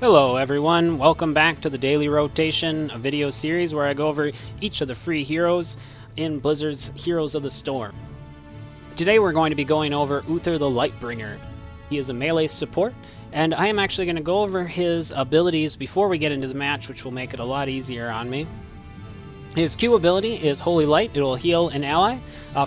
Hello everyone, welcome back to the Daily Rotation, a video series where I go over each of the free heroes in Blizzard's Heroes of the Storm. Today we're going to be going over Uther the LightBringer. He is a melee support, and I am actually going to go over his abilities before we get into the match, which will make it a lot easier on me. His Q ability is Holy Light. It will heal an ally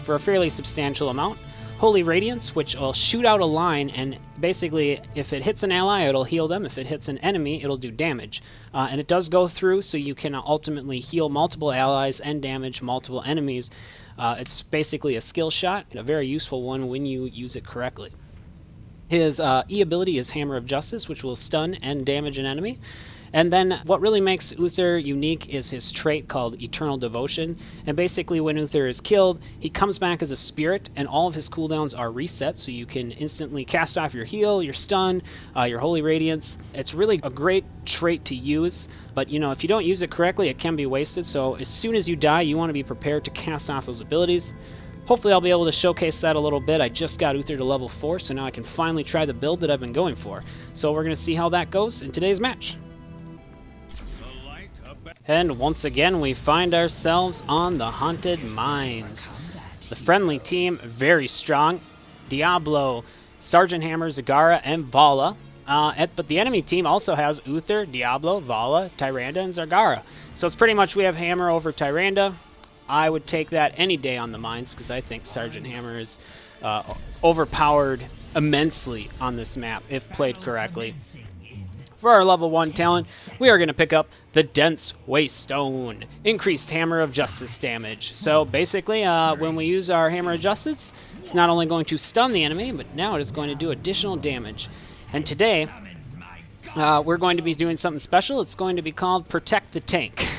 for a fairly substantial amount. Holy Radiance, which will shoot out a line, and basically if it hits an ally it'll heal them. If it hits an enemy it'll do damage. And it does go through, so you can ultimately heal multiple allies and damage multiple enemies. It's basically a skill shot, and a very useful one when you use it correctly. His E ability is Hammer of Justice, which will stun and damage an enemy. And then what really makes Uther unique is his trait called Eternal Devotion. And basically when Uther is killed, he comes back as a spirit, and all of his cooldowns are reset, so you can instantly cast off your heal, your stun, your Holy Radiance. It's really a great trait to use, but you know, if you don't use it correctly, it can be wasted. So as soon as you die, you want to be prepared to cast off those abilities. Hopefully I'll be able to showcase that a little bit. I just got Uther to level 4, so now I can finally try the build that I've been going for. So we're going to see how that goes in today's match. And once again, we find ourselves on the Haunted Mines. The friendly team, very strong. Diablo, Sergeant Hammer, Zagara, and Vala. But the enemy team also has Uther, Diablo, Vala, Tyrande, and Zagara. So it's pretty much we have Hammer over Tyrande. I would take that any day on the mines, because I think Sergeant Hammer is overpowered immensely on this map, if played correctly. For our level 1 talent, we are going to pick up the Dense Weighstone, increased Hammer of Justice damage. So basically, when we use our Hammer of Justice, it's not only going to stun the enemy, but now it is going to do additional damage. And today, we're going to be doing something special. It's going to be called Protect the Tank.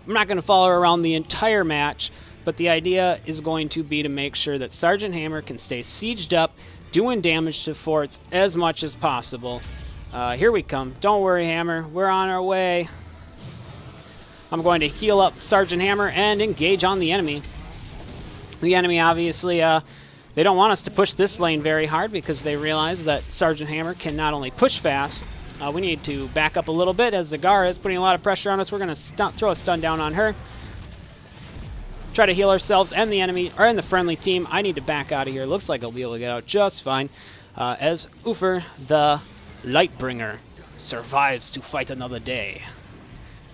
I'm not going to follow around the entire match, but the idea is going to be to make sure that Sergeant Hammer can stay sieged up, doing damage to forts as much as possible. Here we come. Don't worry, Hammer. We're on our way. I'm going to heal up Sergeant Hammer and engage on the enemy. The enemy, obviously, they don't want us to push this lane very hard because they realize that Sergeant Hammer can not only push fast, we need to back up a little bit as Zagara is putting a lot of pressure on us. We're going to throw a stun down on her. Try to heal ourselves and the enemy, or in the friendly team. I need to back out of here. Looks like I'll be able to get out just fine. As Uther, the LightBringer, survives to fight another day.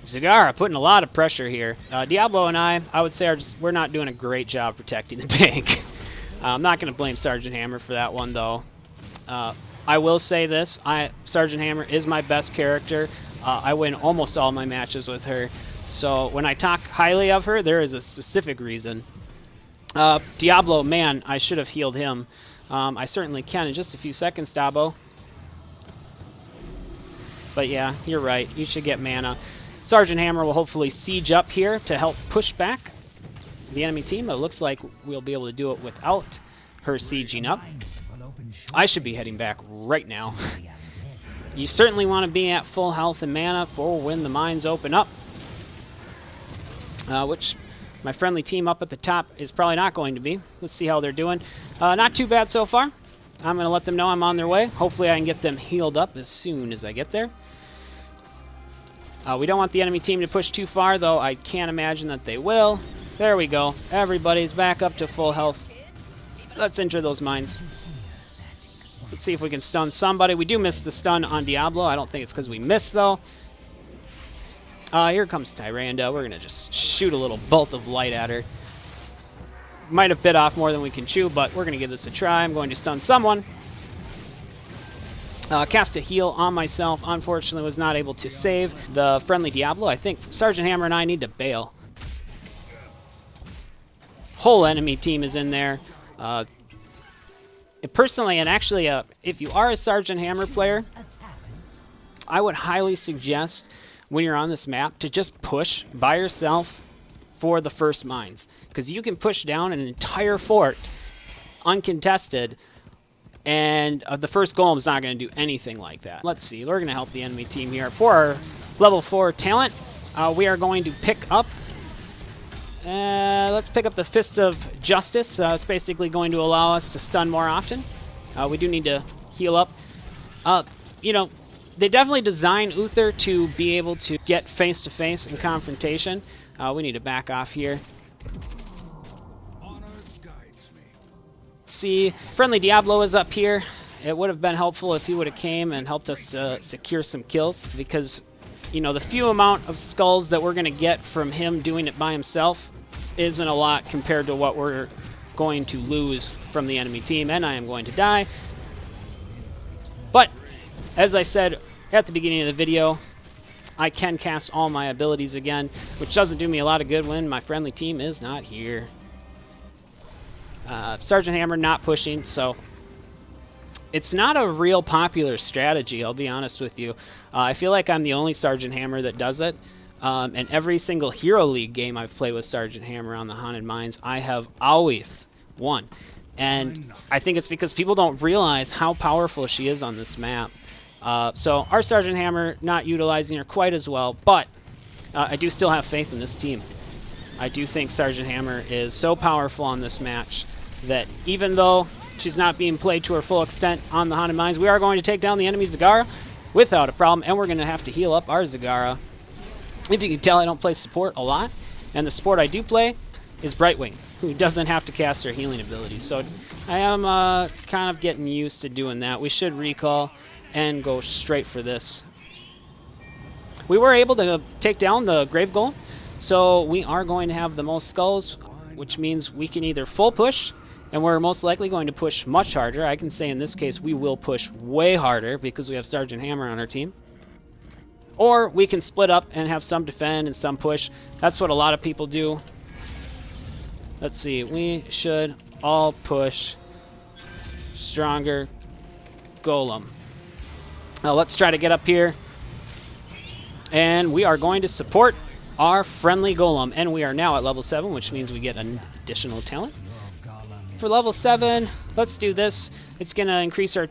Zagara putting a lot of pressure here. Diablo and I would say, we're not doing a great job protecting the tank. I'm not going to blame Sergeant Hammer for that one, though. I will say this. Sergeant Hammer is my best character. I win almost all my matches with her. So when I talk highly of her, there is a specific reason. Diablo, man, I should have healed him. I certainly can in just a few seconds, Dabo. But yeah, you're right. You should get mana. Sergeant Hammer will hopefully siege up here to help push back the enemy team. It looks like we'll be able to do it without her sieging up. I should be heading back right now. You certainly want to be at full health and mana for when the mines open up. Which my friendly team up at the top is probably not going to be. Let's see how they're doing. Not too bad so far. I'm going to let them know I'm on their way. Hopefully I can get them healed up as soon as I get there. We don't want the enemy team to push too far, though I can't imagine that they will. There we go. Everybody's back up to full health. Let's enter those mines. Let's see if we can stun somebody. We do miss the stun on Diablo. I don't think it's because we missed, though. Here comes Tyrande. We're going to just shoot a little bolt of light at her. Might have bit off more than we can chew, but we're going to give this a try. I'm going to stun someone. Cast a heal on myself. Unfortunately, was not able to save the friendly Diablo. I think Sergeant Hammer and I need to bail. Whole enemy team is in there. Personally, and actually, if you are a Sergeant Hammer player, I would highly suggest when you're on this map to just push by yourself for the first mines, because you can push down an entire fort uncontested, and the first golem's not going to do anything like that. Let's see. We're going to help the enemy team here. For our level 4 talent, we are going to pick up let's pick up the Fist of Justice. It's basically going to allow us to stun more often. We do need to heal up. You know, They definitely design Uther to be able to get face-to-face in confrontation. We need to back off here. See, friendly Diablo is up here. It would have been helpful if he would have came and helped us secure some kills, because, you know, the few amount of skulls that we're going to get from him doing it by himself isn't a lot compared to what we're going to lose from the enemy team, and I am going to die. But, as I said at the beginning of the video, I can cast all my abilities again, which doesn't do me a lot of good when my friendly team is not here. Sergeant Hammer not pushing, so it's not a real popular strategy, I'll be honest with you. I feel like I'm the only Sergeant Hammer that does it. And every single Hero League game I've played with Sergeant Hammer on the Haunted Mines, I have always won. And I think it's because people don't realize how powerful she is on this map. So our Sergeant Hammer not utilizing her quite as well, but I do still have faith in this team. I do think Sergeant Hammer is so powerful on this match that even though she's not being played to her full extent on the Haunted Mines, we are going to take down the enemy Zagara without a problem, and we're going to have to heal up our Zagara. If you can tell, I don't play support a lot, and the support I do play is Brightwing, who doesn't have to cast her healing abilities. So I am kind of getting used to doing that. We should recall and go straight for this. We were able to take down the Grave Golem, so we are going to have the most skulls, which means we can either full push, and we're most likely going to push much harder. I can say in this case we will push way harder because we have Sergeant Hammer on our team. Or we can split up and have some defend and some push. That's what a lot of people do. Let's see, we should all push stronger Golem. Now let's try to get up here. And we are going to support our friendly Golem. And we are now at level 7, which means we get an additional talent. For level 7, let's do this. It's going to increase our...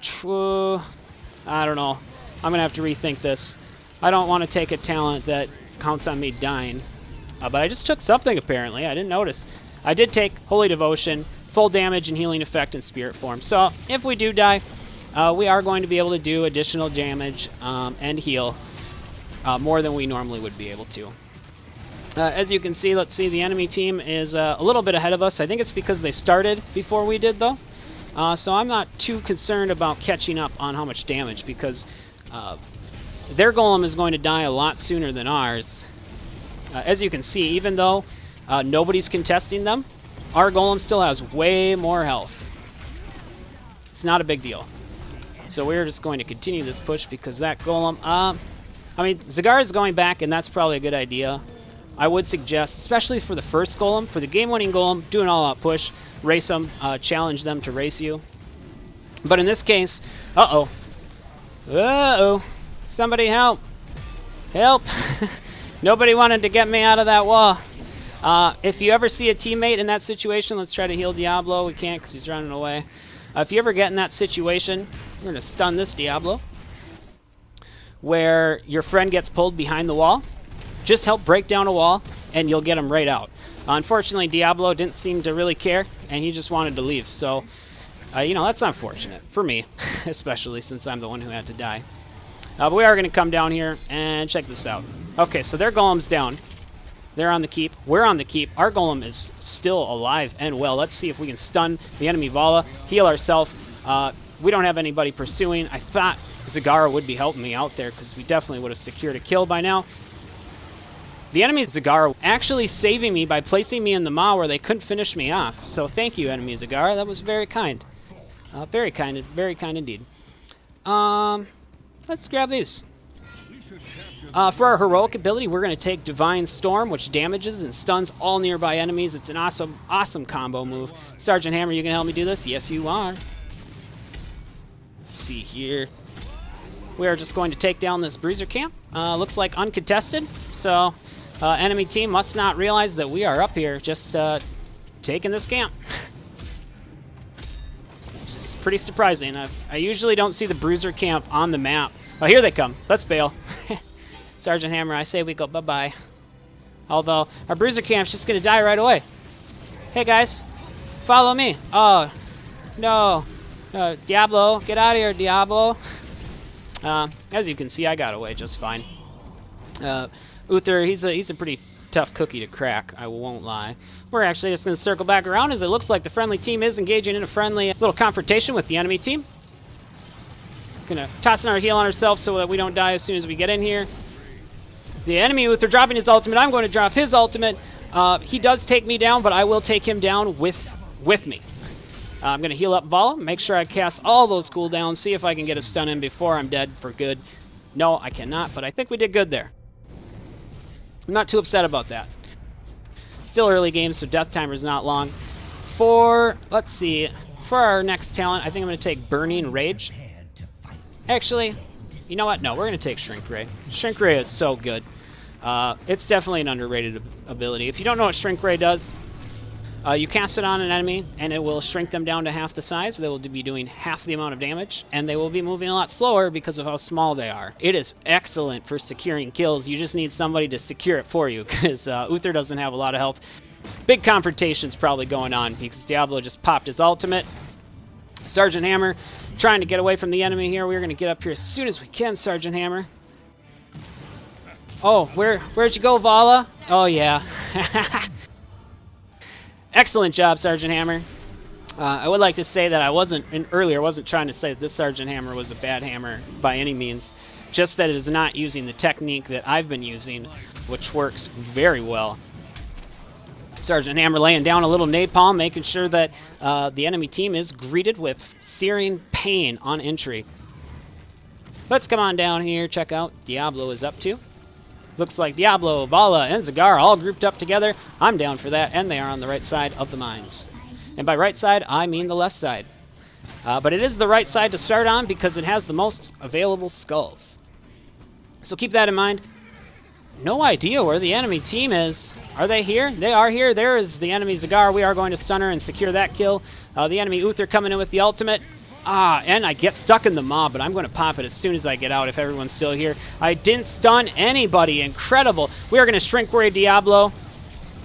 I don't know. I'm going to have to rethink this. I don't want to take a talent that counts on me dying. But I just took something, apparently. I didn't notice. I did take Holy Devotion, full damage and healing effect in Spirit form. So if we do die, we are going to be able to do additional damage and heal more than we normally would be able to. As you can see, let's see, the enemy team is a little bit ahead of us. I think it's because they started before we did, though. So I'm not too concerned about catching up on how much damage, because their Golem is going to die a lot sooner than ours. As you can see, even though nobody's contesting them, our Golem still has way more health. It's not a big deal. So we're just going to continue this push because that Golem... I mean, Zagara is going back, and that's probably a good idea. I would suggest, especially for the first Golem, for the game-winning Golem, do an all-out push, race them, challenge them to race you. But in this case, uh-oh. Uh-oh. Somebody help. Help. Nobody wanted to get me out of that wall. If you ever see a teammate in that situation, let's try to heal Diablo. We can't because he's running away. If you ever get in that situation, we're going to stun this Diablo, where your friend gets pulled behind the wall. Just help break down a wall, and you'll get him right out. Unfortunately, Diablo didn't seem to really care, and he just wanted to leave. So, you know, that's unfortunate for me, especially since I'm the one who had to die. But we are going to come down here and check this out. Okay, so their Golem's down. They're on the keep. We're on the keep. Our Golem is still alive and well. Let's see if we can stun the enemy Vala, heal ourselves. We don't have anybody pursuing. I thought Zagara would be helping me out there because we definitely would have secured a kill by now. The enemy Zagara actually saving me by placing me in the maw where they couldn't finish me off. So thank you, enemy Zagara. That was very kind. Very kind indeed. Let's grab these. For our heroic ability, we're going to take Divine Storm, which damages and stuns all nearby enemies. It's an awesome combo move. Sergeant Hammer, you going to help me do this? Yes, you are. Let's see here. We are just going to take down this bruiser camp. Looks like uncontested, so enemy team must not realize that we are up here just taking this camp. Which is pretty surprising. I usually don't see the bruiser camp on the map. Oh, here they come. Let's bail. Sergeant Hammer, I say we go bye-bye. Although, our bruiser camp's just going to die right away. Hey, guys. Follow me. Oh, no. Diablo, get out of here, Diablo. As you can see, I got away just fine. Uther, he's a pretty tough cookie to crack, I won't lie. We're actually just going to circle back around as it looks like the friendly team is engaging in a friendly little confrontation with the enemy team. Gonna toss in our heal on ourselves so that we don't die as soon as we get in here. The enemy Uther dropping his ultimate. I'm going to drop his ultimate. He does take me down, but I will take him down with me. I'm going to heal up Vala, make sure I cast all those cooldowns, see if I can get a stun in before I'm dead for good. No, I cannot, but I think we did good there. I'm not too upset about that. Still early game, so death timer is not long. Let's see, for our next talent, I think I'm going to take Burning Rage. Actually, you know what? No, we're going to take Shrink Ray. Shrink Ray is so good. It's definitely an underrated ability. If you don't know what Shrink Ray does, you cast it on an enemy, and it will shrink them down to half the size. They will be doing half the amount of damage, and they will be moving a lot slower because of how small they are. It is excellent for securing kills. You just need somebody to secure it for you, because Uther doesn't have a lot of health. Big confrontation's probably going on, because Diablo just popped his ultimate. Sergeant Hammer trying to get away from the enemy here. We're going to get up here as soon as we can, Sergeant Hammer. Oh, where'd you go, Vala? Oh, yeah. Excellent job, Sergeant Hammer. I would like to say that I wasn't trying to say that this Sergeant Hammer was a bad hammer by any means. Just that it is not using the technique that I've been using, which works very well. Sergeant Hammer laying down a little napalm, making sure that the enemy team is greeted with searing pain on entry. Let's come on down here, check out Diablo is up to. Looks like Diablo, Vala, and Zagara all grouped up together. I'm down for that, and they are on the right side of the mines. And by right side, I mean the left side. But it is the right side to start on because it has the most available skulls. So keep that in mind. No idea where the enemy team is. Are they here? They are here. There is the enemy Zagara. We are going to stun her and secure that kill. The enemy Uther coming in with the ultimate. And I get stuck in the mob, but I'm going to pop it as soon as I get out if everyone's still here. I didn't stun anybody. Incredible. We are going to Shrink Ray Diablo.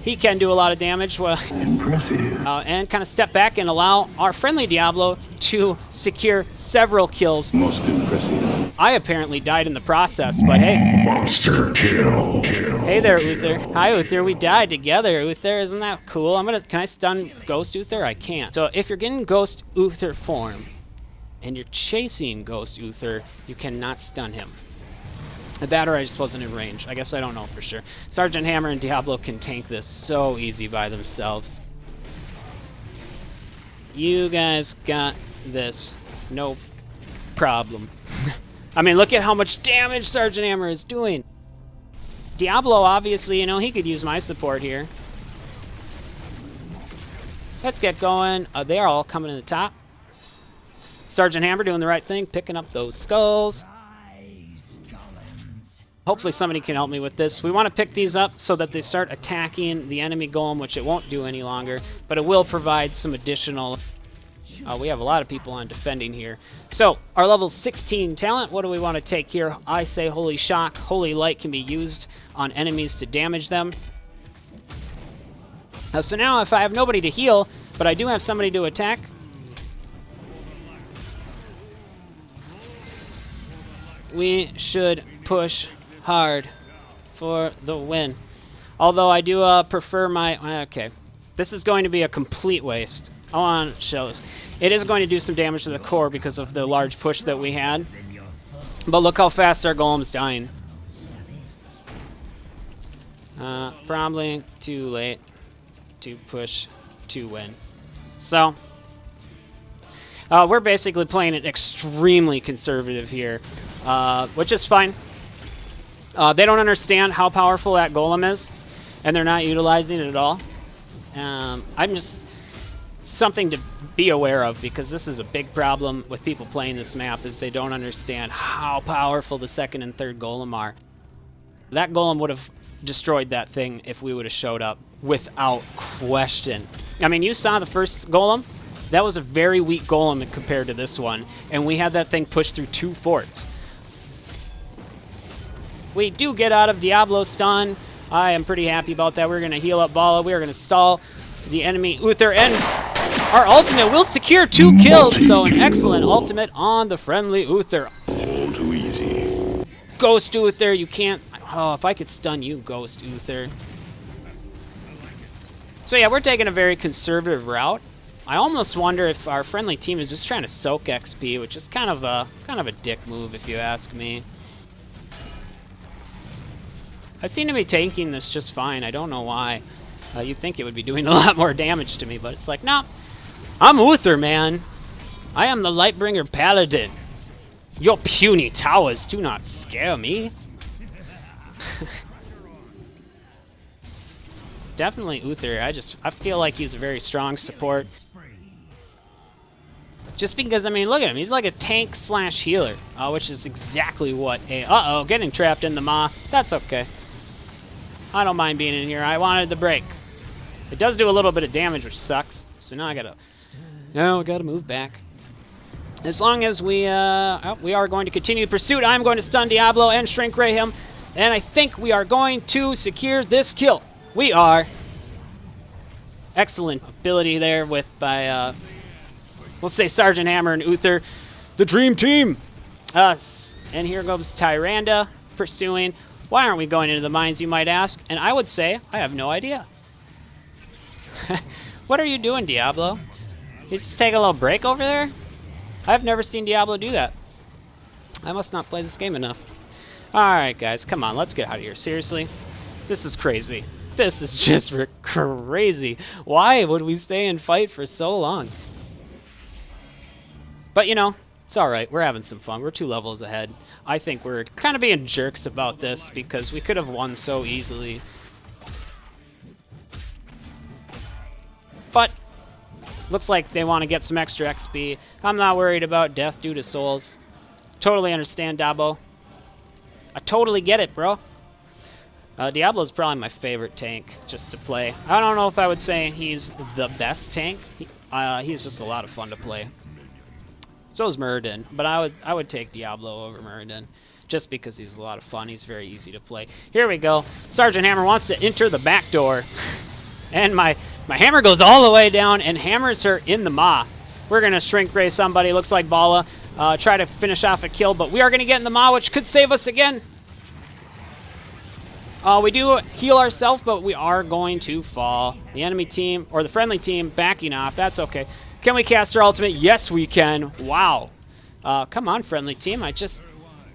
He can do a lot of damage. Well, impressive. And kind of step back and allow our friendly Diablo to secure several kills. Most impressive. I apparently died in the process, but hey. Monster kill. Hey there, Uther. Hi, Uther. We died together. Uther, isn't that cool? Can I stun Ghost Uther? I can't. So if you're getting Ghost Uther form, and you're chasing Ghost Uther, you cannot stun him. That or I just wasn't in range. I guess I don't know for sure. Sergeant Hammer and Diablo can tank this so easy by themselves. You guys got this. No problem. I mean, look at how much damage Sergeant Hammer is doing. Diablo, obviously, you know, he could use my support here. Let's get going. They are all coming in the top. Sergeant Hammer doing the right thing, picking up those skulls. Hopefully somebody can help me with this. We want to pick these up so that they start attacking the enemy golem, which it won't do any longer, but it will provide some additional... we have a lot of people on defending here. So, our level 16 talent, what do we want to take here? I say Holy Shock. Holy Light can be used on enemies to damage them. So now if I have nobody to heal, but I do have somebody to attack, we should push hard for the win. Although I do prefer my... Okay. This is going to be a complete waste. I want to show this. It is going to do some damage to the core because of the large push that we had. But look how fast our golem's dying. Probably too late to push to win. So... we're basically playing it extremely conservative here. Which is fine. They don't understand how powerful that golem is, and they're not utilizing it at all. I'm just something to be aware of, because this is a big problem with people playing this map, is they don't understand how powerful the second and third golem are. That golem would have destroyed that thing if we would have showed up, without question. I mean, you saw the first golem. That was a very weak golem compared to this one, and we had that thing pushed through 2 forts. We do get out of Diablo's stun. I am pretty happy about that. We're going to heal up Vala. We are going to stall the enemy Uther, and our ultimate will secure 2 kills. So an excellent ultimate on the friendly Uther. All too easy. Ghost Uther, you can't... Oh, if I could stun you, Ghost Uther. So yeah, we're taking a very conservative route. I almost wonder if our friendly team is just trying to soak XP, which is kind of a dick move, if you ask me. I seem to be tanking this just fine. I don't know why. You'd think it would be doing a lot more damage to me, but it's like, no. I'm Uther, man. I am the Lightbringer Paladin. Your puny towers do not scare me. Definitely Uther. I feel like he's a very strong support. Just because, I mean, look at him. He's like a tank slash healer, which is exactly what a... Uh-oh, getting trapped in the maw. That's okay. I don't mind being in here. I wanted the break. It does do a little bit of damage, which sucks. So now I gotta move back. As long as we are going to continue the pursuit, I'm going to stun Diablo and shrink ray him, and I think we are going to secure this kill. We are. Excellent ability there with by we'll say Sergeant Hammer and Uther, the dream team. Us. And here goes Tyrande pursuing. Why aren't we going into the mines, you might ask? And I would say I have no idea. What are you doing, Diablo? He's just taking a little break over there? I've never seen Diablo do that. I must not play this game enough. Alright, guys, come on, let's get out of here. Seriously? This is crazy. This is just crazy. Why would we stay and fight for so long? But, you know, it's alright. We're having some fun. We're 2 levels ahead. I think we're kind of being jerks about this because we could have won so easily. But looks like they want to get some extra XP. I'm not worried about death due to souls. Totally understand, Dabo. I totally get it, bro. Diablo's probably my favorite tank just to play. I don't know if I would say he's the best tank. He's just a lot of fun to play. So is Muradin, but I would take Diablo over Muradin just because he's a lot of fun. He's very easy to play. Here we go. Sergeant Hammer wants to enter the back door. And my hammer goes all the way down and hammers her in the maw. We're going to shrink ray somebody. Looks like Bala. Try to finish off a kill, but we are going to get in the maw, which could save us again. We do heal ourselves, but we are going to fall. The enemy team, or the friendly team, backing off. That's okay. Can we cast our ultimate? Yes, we can. Wow. Come on, friendly team. I just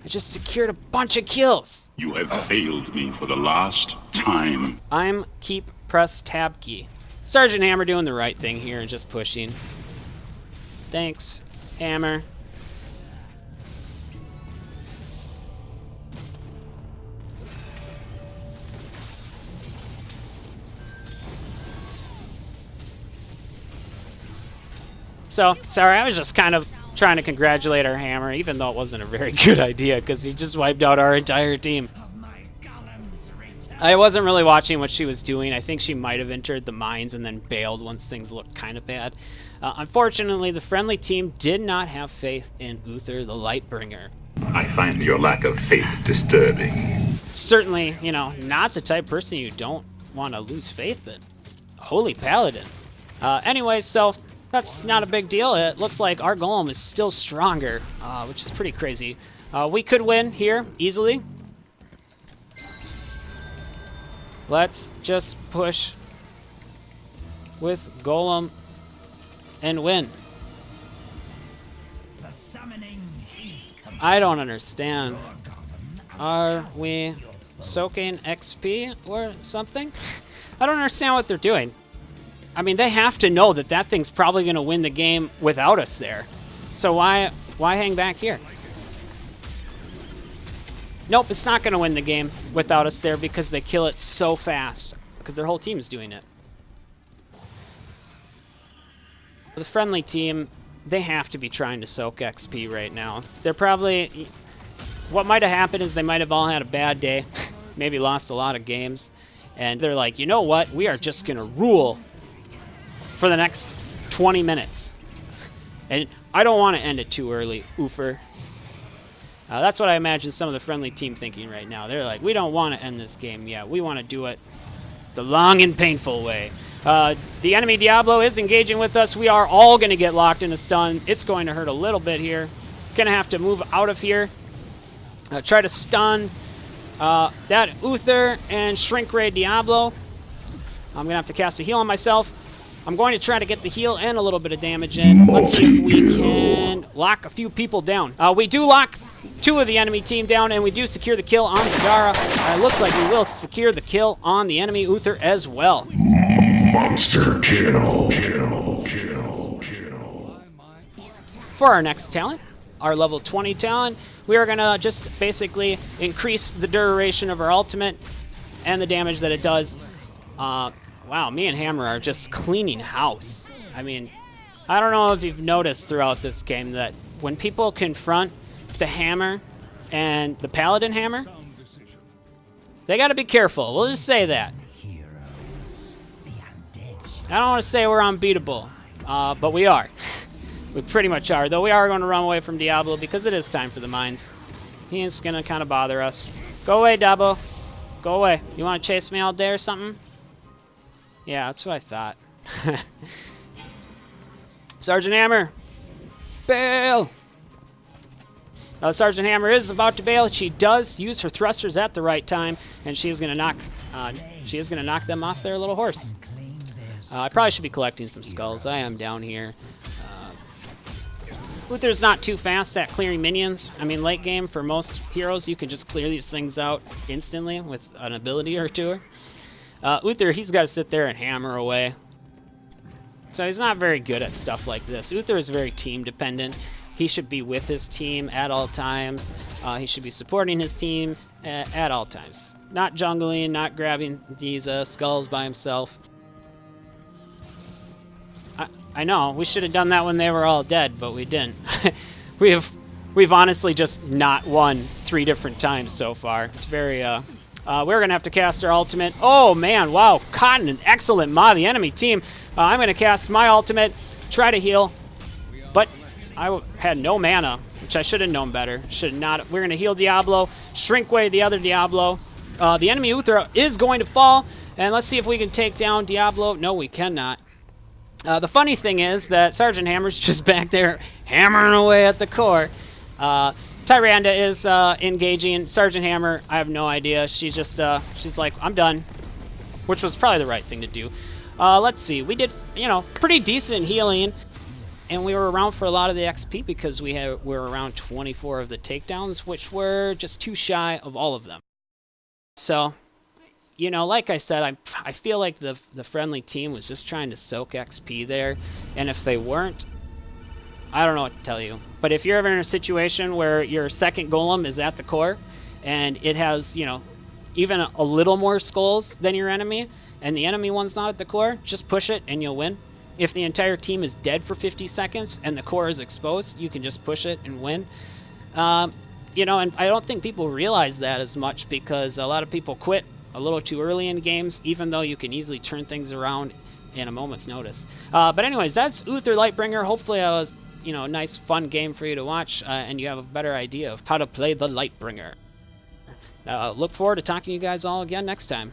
secured a bunch of kills. You have failed me for the last time. I'm keep press tab key. Sergeant Hammer doing the right thing here and just pushing. Thanks, Hammer. So, sorry, I was just kind of trying to congratulate our Hammer, even though it wasn't a very good idea, because he just wiped out our entire team. I wasn't really watching what she was doing. I think she might have entered the mines and then bailed once things looked kind of bad. Unfortunately, the friendly team did not have faith in Uther the Lightbringer. I find your lack of faith disturbing. Certainly, you know, not the type of person you don't want to lose faith in. Holy Paladin. Anyways, so that's not a big deal. It looks like our golem is still stronger, which is pretty crazy. We could win here easily. Let's just push with golem and win. I don't understand. Are we soaking XP or something? I don't understand what they're doing. I mean, they have to know that that thing's probably going to win the game without us there. So why hang back here? Nope, it's not going to win the game without us there because they kill it so fast. Because their whole team is doing it. The friendly team, they have to be trying to soak XP right now. They're probably... What might have happened is they might have all had a bad day. Maybe lost a lot of games. And they're like, you know what? We are just going to rule for the next 20 minutes. And I don't want to end it too early, Uther. That's what I imagine some of the friendly team thinking right now. They're like, we don't want to end this game yet. We want to do it the long and painful way. The enemy Diablo is engaging with us. We are all going to get locked in a stun. It's going to hurt a little bit here. Going to have to move out of here. Try to stun that Uther and Shrink Ray Diablo. I'm going to have to cast a heal on myself. I'm going to try to get the heal and a little bit of damage in. Let's see if we can lock a few people down. We do lock 2 of the enemy team down, and we do secure the kill on Zagara. It looks like we will secure the kill on the enemy Uther as well. Monster kill. For our next talent, our level 20 talent, we are going to just basically increase the duration of our ultimate and the damage that it does. Wow, me and Hammer are just cleaning house. I mean, I don't know if you've noticed throughout this game that when people confront the Hammer and the Paladin Hammer, they got to be careful. We'll just say that. I don't want to say we're unbeatable, but we are. We pretty much are, though we are going to run away from Diablo because it is time for the mines. He is going to kind of bother us. Go away, Diablo. Go away. You want to chase me all day or something? Yeah, that's what I thought. Sergeant Hammer, bail! Sergeant Hammer is about to bail. She does use her thrusters at the right time, and she is going to knock. She is going to knock them off their little horse. I probably should be collecting some skulls. I am down here. Uther's not too fast at clearing minions. I mean, late game for most heroes, you can just clear these things out instantly with an ability or two. Uther, he's got to sit there and hammer away. So he's not very good at stuff like this. Uther is very team dependent. He should be with his team at all times. He should be supporting his team at all times. Not jungling, not grabbing these skulls by himself. I know, we should have done that when they were all dead, but we didn't. We've honestly just not won 3 different times so far. It's very, we're going to have to cast our ultimate. Oh, man, wow. Caught an excellent mod, the enemy team. I'm going to cast my ultimate, try to heal, but I had no mana, which I should have known better. Should not. We're going to heal Diablo, shrink away the other Diablo. The enemy Uther is going to fall, and let's see if we can take down Diablo. No, we cannot. The funny thing is that Sergeant Hammer's just back there hammering away at the core. Tyrande is engaging Sergeant Hammer. I have no idea. She's just she's like, I'm done, which was probably the right thing to do. Let's see. We did, pretty decent healing, and we were around for a lot of the XP because we were around 24 of the takedowns, which were just too shy of all of them. So, like I said, I feel like the friendly team was just trying to soak XP there, and if they weren't, I don't know what to tell you. But if you're ever in a situation where your second golem is at the core, and it has, even a little more skulls than your enemy, and the enemy one's not at the core, just push it and you'll win. If the entire team is dead for 50 seconds and the core is exposed, you can just push it and win. And I don't think people realize that as much because a lot of people quit a little too early in games, even though you can easily turn things around in a moment's notice. But anyways, that's Uther LightBringer. Hopefully it was, a nice, fun game for you to watch, and you have a better idea of how to play the LightBringer. Look forward to talking to you guys all again next time.